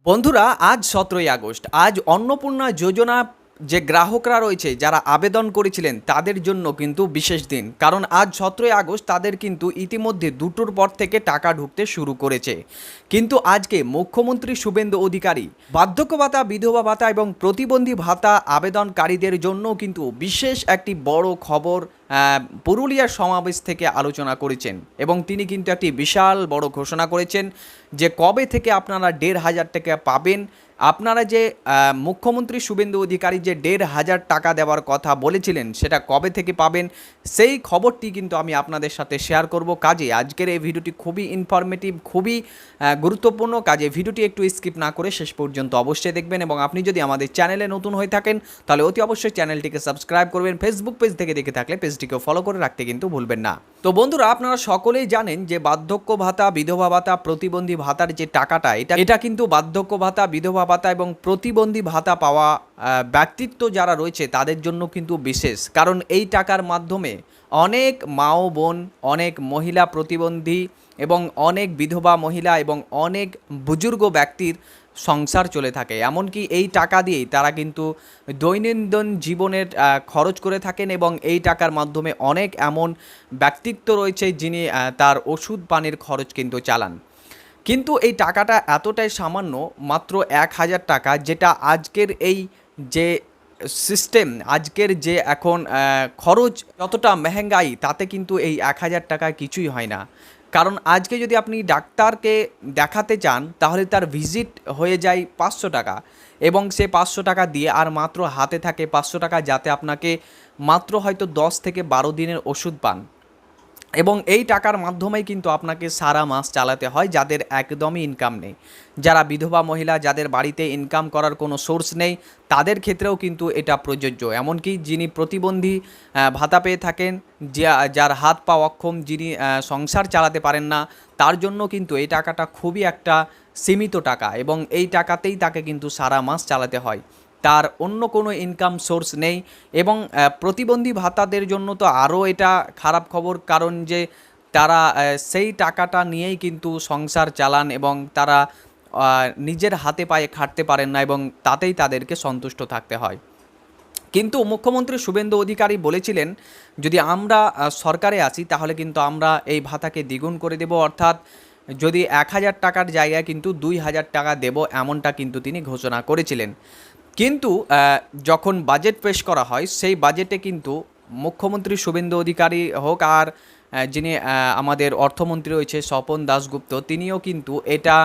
বন্ধুরা, আজ ১৭ই আগস্ট। আজ অন্নপূর্ণা যোজনা যে গ্রাহকরা রয়েছে, যারা আবেদন করেছিলেন তাদের জন্য কিন্তু বিশেষ দিন। কারণ আজ ১৭ই আগস্ট তাদের কিন্তু ইতিমধ্যে ২টোর পর থেকে টাকা ঢুকতে শুরু করেছে। কিন্তু আজকে মুখ্যমন্ত্রী শুভেন্দু অধিকারী বার্ধক্য ভাতা, বিধবা ভাতা এবং প্রতিবন্ধী ভাতা আবেদনকারীদের জন্য কিন্তু বিশেষ একটি বড় খবর পুরুলিয়ার সমাবেশ থেকে আলোচনা করেছেন। এবং তিনি কিন্তু একটি বিশাল বড় ঘোষণা করেছেন যে কবে থেকে আপনারা ১,৫০০ টাকা পাবেন। আপনারা যে মুখ্যমন্ত্রী শুভেন্দু অধিকারী যে ১,৫০০ টাকা দেওয়ার কথা বলেছিলেন সেটা কবে থেকে পাবেন, সেই খবরটি কিন্তু আমি আপনাদের সাথে শেয়ার করব। কাজে আজকের এই ভিডিওটি খুবই ইনফরমেটিভ, খুবই গুরুত্বপূর্ণ। কাজে ভিডিওটি একটু স্কিপ না করে শেষ পর্যন্ত অবশ্যই দেখবেন। এবং আপনি যদি আমাদের চ্যানেলে নতুন হয়ে থাকেন তাহলে অতি অবশ্যই চ্যানেলটিকে সাবস্ক্রাইব করবেন। ফেসবুক পেজ থেকে দেখে থাকলে পেজটিকেও ফলো করে রাখতে কিন্তু ভুলবেন না। তো বন্ধুরা, আপনারা সকলেই জানেন যে বার্ধক্য ভাতা, বিধবা ভাতা, প্রতিবন্ধী ভাতার যে টাকাটা এটা কিন্তু বার্ধক্য ভাতা, বিধবা ভাতা এবং প্রতিবন্ধী ভাতা পাওয়া ব্যক্তিত্ব যারা রয়েছে তাদের জন্য কিন্তু বিশেষ। কারণ এই টাকার মাধ্যমে অনেক মা ও বোন, অনেক মহিলা প্রতিবন্ধী এবং অনেক বিধবা মহিলা এবং অনেক বুজুর্গ ব্যক্তির সংসার চলে থাকে। এমনকি এই টাকা দিয়েই তারা কিন্তু দৈনন্দিন জীবনের খরচ করে থাকেন। এবং এই টাকার মাধ্যমে অনেক এমন ব্যক্তিত্ব রয়েছে যিনি তার ওষুধ পানির খরচ কিন্তু চালান। কিন্তু এই টাকাটা এতটাই সামান্য, মাত্র ১,০০০ টাকা, যেটা আজকের এই যে সিস্টেম, আজকের যে এখন খরচ যতটা মেহেঙ্গাই, তাতে কিন্তু এই ১,০০০ টাকায় কিছুই হয় না। কারণ আজকে যদি আপনি ডাক্তারকে দেখাতে চান তাহলে তার ভিজিট হয়ে যায় ৫০০ টাকা। এবং সে ৫০০ টাকা দিয়ে আর মাত্র হাতে থাকে ৫০০ টাকা, যাতে আপনাকে মাত্র হয়তো ১০ থেকে ১২ দিনের ওষুধ পান। এবং এই টাকার মাধ্যমেই কিন্তু আপনাকে সারা মাস চালাতে হয়, যাদের একদমই ইনকাম নেই। যারা বিধবা মহিলা, যাদের বাড়িতে ইনকাম করার কোনো সোর্স নেই, তাদের ক্ষেত্রেও কিন্তু এটা প্রযোজ্য। এমনকি যিনি প্রতিবন্ধী ভাতা পেয়ে থাকেন, যার হাত পা অক্ষম, যিনি সংসার চালাতে পারেন না, তার জন্য কিন্তু এই টাকাটা খুবই একটা সীমিত টাকা। এবং এই টাকাতেই তাকে কিন্তু সারা মাস চালাতে হয়, তার অন্য কোনো ইনকাম সোর্স নেই। এবং প্রতিবন্ধী ভাতাদের জন্য তো আরও এটা খারাপ খবর, কারণ যে তারা সেই টাকাটা নিয়েই কিন্তু সংসার চালান এবং তারা নিজের হাতে পায়ে খাটতে পারেন না এবং তাতেই তাদেরকে সন্তুষ্ট থাকতে হয়। কিন্তু মুখ্যমন্ত্রী শুভেন্দু অধিকারী বলেছিলেন যদি আমরা সরকারে আসি তাহলে কিন্তু আমরা এই ভাতাকে দ্বিগুণ করে দেব, অর্থাৎ যদি ১,০০০ টাকার জায়গায় কিন্তু ২,০০০ টাকা দেব, এমনটা কিন্তু তিনি ঘোষণা করেছিলেন। কিন্তু যখন বাজেট পেশ করা হয় সেই বাজেটে কিন্তু মুখ্যমন্ত্রী শুভেন্দু অধিকারী হোক আর যিনি আমাদের অর্থমন্ত্রী রয়েছে স্বপন দাশগুপ্ত, তিনিও কিন্তু এটা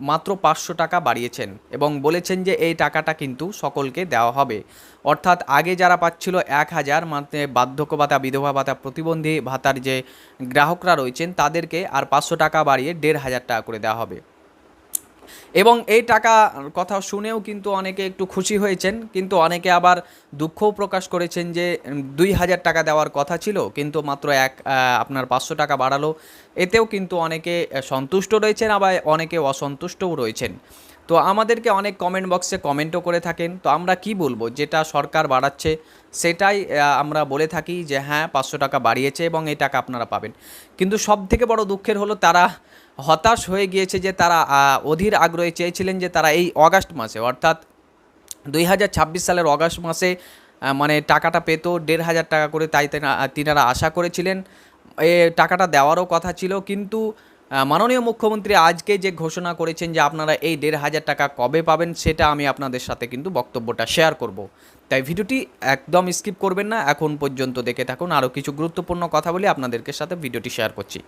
মাত্র ৫০০ টাকা বাড়িয়েছেন এবং বলেছেন যে এই টাকাটা কিন্তু সকলকে দেওয়া হবে। অর্থাৎ আগে যারা পাচ্ছিল ১,০০০, মানে বার্ধক্য ভাতা, বিধবা ভাতা, প্রতিবন্ধী ভাতার যে গ্রাহকরা রয়েছেন তাদেরকে আর ৫০০ টাকা বাড়িয়ে ১,৫০০ টাকা করে দেওয়া হবে। এবং এই টাকা কথা শুনেও কিন্তু অনেকে একটু খুশি হয়েছেন, কিন্তু অনেকে আবার দুঃখও প্রকাশ করেছেন যে ২,০০০ টাকা দেওয়ার কথা ছিল কিন্তু মাত্র আপনার ৫০০ টাকা বাড়ালো। এতেও কিন্তু অনেকে সন্তুষ্ট রয়েছেন, আবার অনেকে অসন্তুষ্টও রয়েছেন। তো আমাদেরকে অনেক কমেন্ট বক্সে কমেন্টও করে থাকেন। তো আমরা কি বলবো, যেটা সরকার বাড়াচ্ছে সেটাই আমরা বলে থাকি যে হ্যাঁ ৫০০ টাকা বাড়িয়েছে এবং এই টাকা আপনারা পাবেন। কিন্তু সবথেকে বড় দুঃখের হলো তারা হতাশ হয়ে গিয়েছে যে তারা অধীর আগ্রহে চেয়েছিলেন যে তারা এই অগাস্ট মাসে, অর্থাৎ ২০২৬ সালের অগাস্ট মাসে মানে টাকাটা পেত ১,৫০০ টাকা করে, তাই তিনারা আশা করেছিলেন। এ টাকাটা দেওয়ারও কথা ছিল। কিন্তু মাননীয় মুখ্যমন্ত্রী আজকে যে ঘোষণা করেছেন যে আপনারা এই ১,৫০০ টাকা কবে পাবেন, সেটা আমি আপনাদের সাথে কিন্তু বক্তব্যটা শেয়ার করব। তাই ভিডিওটি একদম স্কিপ করবেন না, এখন পর্যন্ত দেখে থাকুন। আরও কিছু গুরুত্বপূর্ণ কথা বলে আপনাদেরকে সাথে ভিডিওটি শেয়ার করছি।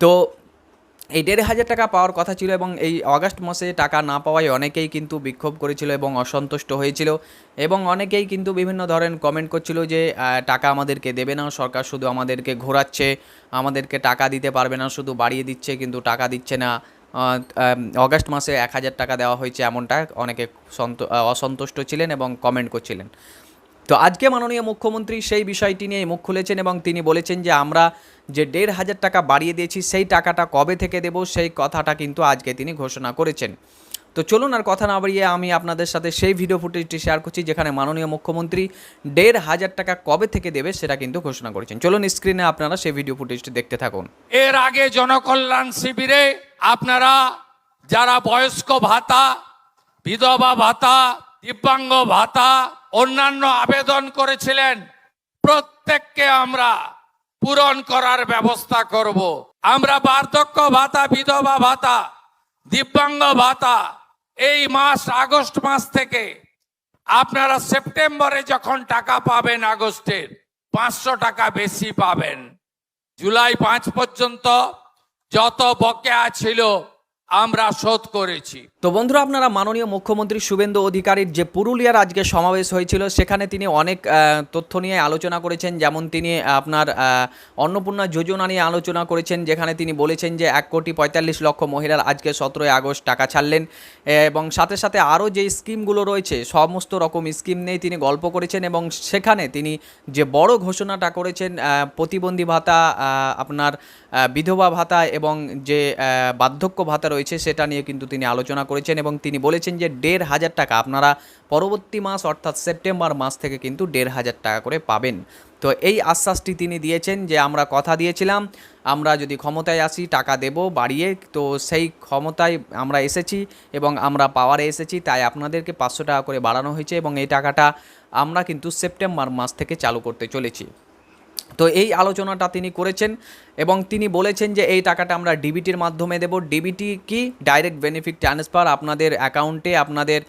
তো এই ১,৫০০ টাকা পাওয়ার কথা ছিল এবং এই অগাস্ট মাসে টাকা না পাওয়ায় অনেকেই কিন্তু বিক্ষোভ করেছিল এবং অসন্তুষ্ট হয়েছিল। এবং অনেকেই কিন্তু বিভিন্ন ধরনের কমেন্ট করছিল যে টাকা আমাদেরকে দেবে না, সরকার শুধু আমাদেরকে ঘোরাচ্ছে, আমাদেরকে টাকা দিতে পারবে না, শুধু বাড়িয়ে দিচ্ছে কিন্তু টাকা দিচ্ছে না। অগাস্ট মাসে ১,০০০ টাকা দেওয়া হয়েছে, এমনটা অনেকে অসন্তুষ্ট ছিলেন এবং কমেন্ট করছিলেন। তো আজকে মাননীয় মুখ্যমন্ত্রী সেই বিষয়টি নিয়ে মুখ খুলেছেন এবং তিনি বলেছেন যে আমরা যে ১,৫০০ টাকা বাড়িয়ে দিয়েছি সেই টাকাটা কবে থেকে দেব সেই কথাটা কিন্তু আজকে তিনি ঘোষণা করেছেন। তো চলুন আর কথা না বাড়িয়ে আমি আপনাদের সাথে সেই ভিডিও ফুটেজটি শেয়ার করছি যেখানে মাননীয় মুখ্যমন্ত্রী ১,৫০০ টাকা কবে থেকে দেবে সেটা কিন্তু ঘোষণা করেছেন। চলুন স্ক্রিনে আপনারা সেই ভিডিও ফুটেজটি দেখতে থাকুন। এর আগে জনকল্যাণ শিবিরে আপনারা যারা বয়স্ক ভাতা, বিধবা ভাতা, দিব্যাঙ্গ ভাতা, অন্যান্য আবেদন করেছিলেন, প্রত্যেককে আমরা পূরণ করার ব্যবস্থা করব। আমরা বার্ধক্য ভাতা, বিধবা ভাতা, দিব্যাঙ্গ ভাতা এই মাস আগস্ট মাস থেকে আপনারা সেপ্টেম্বরে যখন টাকা পাবেন আগস্টের 500 টাকা বেশি পাবেন। জুলাই 5 পর্যন্ত যত বকেয়া ছিল আমরা শোধ করেছি। তো বন্ধুরা, আপনারা মাননীয় মুখ্যমন্ত্রী শুভেন্দু অধিকারীর যে পুরুলিয়ার আজকে সমাবেশ হয়েছিল সেখানে তিনি অনেক তথ্য নিয়ে আলোচনা করেছেন। যেমন তিনি আপনার অন্নপূর্ণা যোজনা নিয়ে আলোচনা করেছেন, যেখানে তিনি বলেছেন যে 1,45,00,000 মহিলার আজকে 17ই আগস্ট টাকা ছাড়লেন, এবং সাথে সাথে আরও যে স্কিমগুলো রয়েছে সমস্ত রকম স্কিম নিয়ে তিনি গল্প করেছেন। এবং সেখানে তিনি যে বড় ঘোষণাটা করেছেন প্রতিবন্ধী ভাতা, আপনার বিধবা ভাতা এবং যে বার্ধক্য ভাতা রয়েছে সেটা নিয়ে কিন্তু তিনি আলোচনা করেছেন। এবং তিনি বলেছেন যে 1,500 টাকা আপনারা পরবর্তী মাস অর্থাৎ সেপ্টেম্বর মাস থেকে কিন্তু 1,500 টাকা করে পাবেন। তো এই আশ্বাসটি তিনি দিয়েছেন যে আমরা কথা দিয়েছিলাম, আমরা যদি ক্ষমতায় আসি টাকা দেব বাড়িয়ে, তো সেই ক্ষমতায় আমরা এসেছি এবং আমরা পাওয়ারে এসেছি, তাই আপনাদেরকে 500 টাকা করে বাড়ানো হয়েছে এবং এই টাকাটা আমরা কিন্তু সেপ্টেম্বর মাস থেকে চালু করতে চলেছি। তো এই আলোচনাটা তিনি করেছেন এবং তিনি বলেছেন যে এই টাকাটা আমরা ডিবিটির মাধ্যমে দেব। ডিবিটি কি, ডাইরেক্ট বেনিফিট ট্রান্সফার, আপনাদের অ্যাকাউন্টে আপনাদের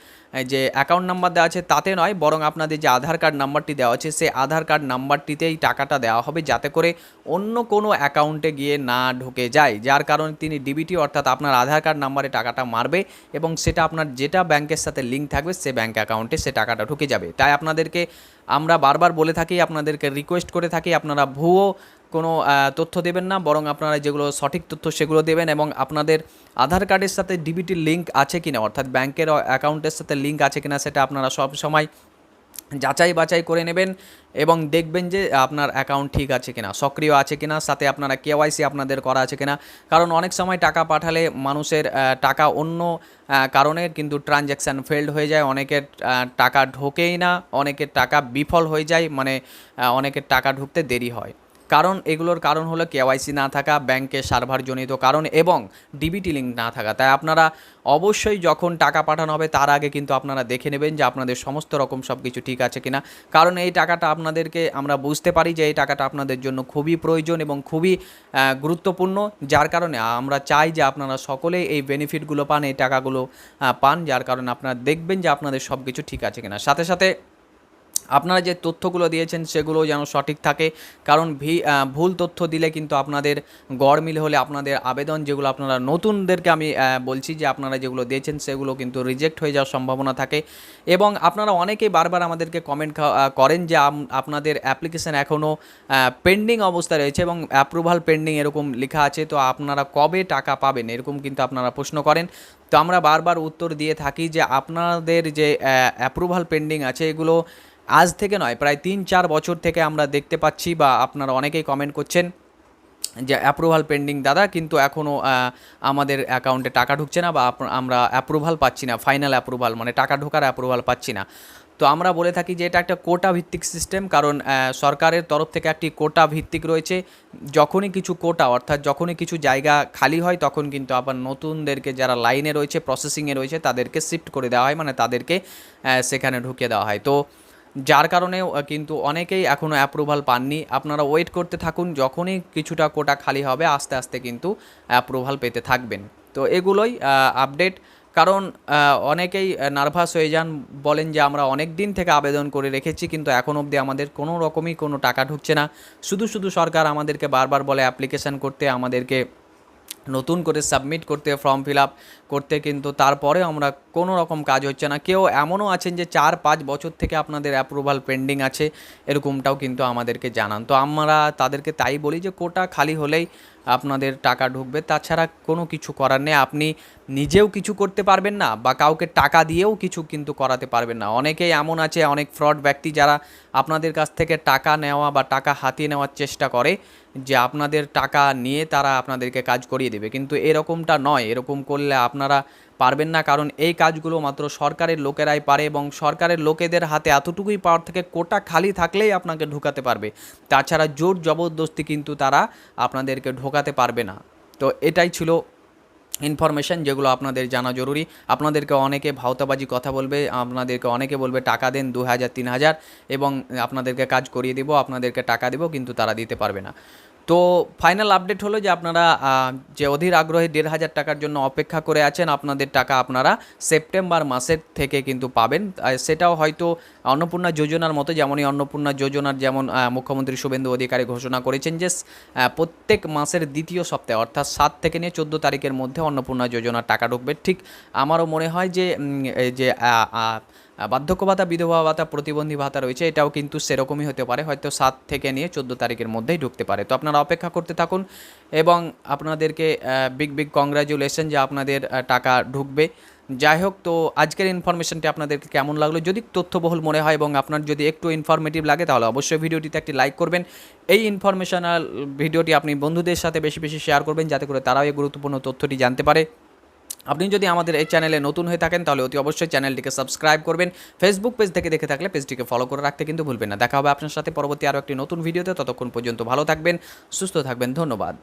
যে অ্যাকাউন্ট নাম্বার দেওয়া আছে তাতে নয়, বরং আপনাদের যে আধার কার্ড নাম্বারটি দেওয়া আছে সেই আধার কার্ড নাম্বারটিতেই টাকাটা দেওয়া হবে, যাতে করে অন্য কোনো অ্যাকাউন্টে গিয়ে না ঢুকে যায়। যার কারণে তিনি ডিবিটি অর্থাৎ আপনার আধার কার্ড নাম্বারে টাকাটা মারবে এবং সেটা আপনার যেটা ব্যাংকের সাথে লিঙ্ক থাকবে সে ব্যাংক অ্যাকাউন্টে সে টাকাটা ঢুকে যাবে। তাই আপনাদেরকে আমরা বারবার বলে থাকি, আপনাদেরকে রিকোয়েস্ট করে থাকি, আপনারা ভুয়ো কোনো তথ্য দেবেন না, বরং আপনারা যেগুলো সঠিক তথ্য সেগুলো দেবেন এবং আপনাদের আধার কার্ডের সাথে ডিবিটির লিঙ্ক আছে কিনা অর্থাৎ ব্যাংকের অ্যাকাউন্টের সাথে লিঙ্ক আছে কিনা সেটা আপনারা সব সময় যাচাই বাছাই করে নেবেন এবং দেখবেন যে আপনার অ্যাকাউন্ট ঠিক আছে কিনা, সক্রিয় আছে কিনা, সাথে আপনারা কেওয়াইসি আপনাদের করা আছে কিনা। কারণ অনেক সময় টাকা পাঠালে মানুষের টাকা অন্য কারণে কিন্তু ট্রানজ্যাকশান ফেলড হয়ে যায়, অনেকের টাকা ঢোকেই না, অনেকের টাকা বিফল হয়ে যায়, মানে অনেকের টাকা ঢুকতে দেরি হয়। কারণ এগুলোর কারণ হলো কেওয়াইসি না থাকা, ব্যাংকে সার্ভারজনিত কারণ এবং ডিবিটি লিঙ্ক না থাকা। তাই আপনারা অবশ্যই যখন টাকা পাঠানো হবে তার আগে কিন্তু আপনারা দেখে নেবেন যে আপনাদের সমস্ত রকম সব কিছু ঠিক আছে কিনা। কারণ এই টাকাটা আপনাদেরকে আমরা বুঝতে পারি যে এই টাকাটা আপনাদের জন্য খুবই প্রয়োজন এবং খুবই গুরুত্বপূর্ণ, যার কারণে আমরা চাই যে আপনারা সকলেই এই বেনিফিটগুলো পান, এই টাকাগুলো পান, যার কারণে আপনারা দেখবেন যে আপনাদের সব কিছু ঠিক আছে কিনা। সাথে সাথে আপনারা যে তথ্যগুলো দিয়েছেন সেগুলো যেন সঠিক থাকে, কারণ ভুল তথ্য দিলে কিন্তু আপনাদের গড়মিল হলে আপনাদের আবেদন যেগুলো আপনারা নতুনদেরকে আমি বলছি যে আপনারা যেগুলো দিয়েছেন সেগুলো কিন্তু রিজেক্ট হয়ে যাওয়ার সম্ভাবনা থাকে। এবং আপনারা অনেকেই বারবার আমাদেরকে কমেন্ট করেন যে আপনাদের অ্যাপ্লিকেশান এখনও পেন্ডিং অবস্থা রয়েছে এবং অ্যাপ্রুভাল পেন্ডিং এরকম লেখা আছে, তো আপনারা কবে টাকা পাবেন এরকম কিন্তু আপনারা প্রশ্ন করেন। তো আমরা বারবার উত্তর দিয়ে থাকি যে আপনাদের যে অ্যাপ্রুভাল পেন্ডিং আছে এগুলো আজ থেকে নয়, প্রায় 3-4 বছর থেকে আমরা দেখতে পাচ্ছি, বা আপনারা অনেকেই কমেন্ট করছেন যে অ্যাপ্রুভাল পেন্ডিং দাদা, কিন্তু এখনও আমাদের অ্যাকাউন্টে টাকা ঢুকছে না, বা আমরা অ্যাপ্রুভাল পাচ্ছি না, ফাইনাল অ্যাপ্রুভাল মানে টাকা ঢোকার অ্যাপ্রুভাল পাচ্ছি না। তো আমরা বলে থাকি যে এটা একটা কোটা ভিত্তিক সিস্টেম, কারণ সরকারের তরফ থেকে একটি কোটা ভিত্তিক রয়েছে। যখনই কিছু কোটা অর্থাৎ যখনই কিছু জায়গা খালি হয় তখন কিন্তু আবার নতুনদেরকে যারা লাইনে রয়েছে, প্রসেসিংয়ে রয়েছে তাদেরকে শিফট করে দেওয়া হয়, মানে তাদেরকে সেখানে ঢুকিয়ে দেওয়া হয়। তো যার কারণেও কিন্তু অনেকেই এখনও অ্যাপ্রুভাল পাননি। আপনারা ওয়েট করতে থাকুন, যখনই কিছুটা কোটা খালি হবে আস্তে আস্তে কিন্তু অ্যাপ্রুভাল পেতে থাকবেন। তো এগুলোই আপডেট। কারণ অনেকেই নার্ভাস হয়ে যান, বলেন যে আমরা অনেক দিন থেকে আবেদন করে রেখেছি কিন্তু এখন অবধি আমাদের কোনো রকমই কোনো টাকা ঢুকছে না। শুধু সরকার আমাদেরকে বারবার বলে অ্যাপ্লিকেশান করতে, আমাদেরকে নতুন করে সাবমিট করতে, ফর্ম ফিল আপ করতে, কিন্তু তারপরে আমরা কোনো রকম কাজ হচ্ছে না। কেউ এমনও আছেন যে 4-5 বছর থেকে আপনাদের অ্যাপ্রুভাল পেন্ডিং আছে, এরকমটাও কিন্তু আমাদেরকে জানান। তো আমরা তাদেরকে তাই বলি যে কোটা খালি হলেই আপনাদের টাকা ঢুকবে, তাছাড়া কোনো কিছু করার নেই। আপনি নিজেও কিছু করতে পারবেন না বা কাউকে টাকা দিয়েও কিছু কিন্তু করাতে পারবেন না। অনেকেই এমন আছে, অনেক ফ্রড ব্যক্তি যারা আপনাদের কাছ থেকে টাকা নেওয়া বা টাকা হাতিয়ে নেওয়ার চেষ্টা করে, যে আপনাদের টাকা নিয়ে তারা আপনাদেরকে কাজ করিয়ে দেবে, কিন্তু এরকমটা নয়। এরকম করলে আপনারা পারবেন না, কারণ এই কাজগুলো মাত্র সরকারের লোকেরাই পারে এবং সরকারের লোকেদের হাতে এতটুকুই পাওয়ার থেকে কোটা খালি থাকলেই আপনাকে ঢোকাতে পারবে, তাছাড়া জোর জবরদস্তি কিন্তু তারা আপনাদেরকে ঢোকাতে পারবে না। তো এটাই ছিল ইনফরমেশন যেগুলো আপনাদের জানা জরুরি। আপনাদেরকে অনেকে ভাওতাবাজি কথা বলবে, আপনাদেরকে অনেকে বলবে টাকা দেন 2000 3000 এবং আপনাদেরকে কাজ করিয়ে দেবো, আপনাদেরকে টাকা দেবো, কিন্তু তারা দিতে পারবে না। তো ফাইনাল আপডেট হলো যে আপনারা যে অধীর আগ্রহে 1500 টাকার জন্য অপেক্ষা করে আছেন, আপনাদের টাকা আপনারা সেপ্টেম্বর মাসের থেকে কিন্তু পাবেন। সেটাও হয়তো অন্নপূর্ণা যোজনার মতো, যেমনই অন্নপূর্ণা যোজনার যেমন মুখ্যমন্ত্রী শুভেন্দু অধিকারী ঘোষণা করেছেন যে প্রত্যেক মাসের দ্বিতীয় সপ্তাহে অর্থাৎ 7 থেকে নিয়ে 14 তারিখের মধ্যে অন্নপূর্ণা যোজনার টাকা ঢুকবে। ঠিক আমারও মনে হয় যে এই যে বার্ধক্য ভাতা, বিধবা ভাতা, প্রতিবন্ধী ভাতা রয়েছে, এটাও কিন্তু সেরকমই হতে পারে, হয়তো 7 থেকে নিয়ে 14 তারিখের মধ্যেই ঢুকতে পারে। তো আপনারা অপেক্ষা করতে থাকুন এবং আপনাদেরকে বিগ কংগ্রাচুলেশন যে আপনাদের টাকা ঢুকবে। যাই হোক, তো আজকের ইনফরমেশনটি আপনাদেরকে কেমন লাগলো? যদি তথ্যবহুল মনে হয় এবং আপনার যদি একটু ইনফরমেটিভ লাগে তাহলে অবশ্যই ভিডিওটিতে একটি লাইক করবেন। এই ইনফরমেশনাল ভিডিওটি আপনি বন্ধুদের সাথে বেশি বেশি শেয়ার করবেন, যাতে করে তারাও এই গুরুত্বপূর্ণ তথ্যটি জানতে পারে। আপনি যদি আমাদের এই চ্যানেলে নতুন হয়ে থাকেন তাহলে অতি অবশ্যই চ্যানেলটিকে সাবস্ক্রাইব করবেন। ফেসবুক পেজ থেকে দেখে থাকলে পেজটিকে ফলো করে রাখতে কিন্তু ভুলবেন না। দেখা হবে আপনার সাথে পরবর্তী আরও একটি নতুন ভিডিওতে। ততক্ষণ পর্যন্ত ভালো থাকবেন, সুস্থ থাকবেন। ধন্যবাদ।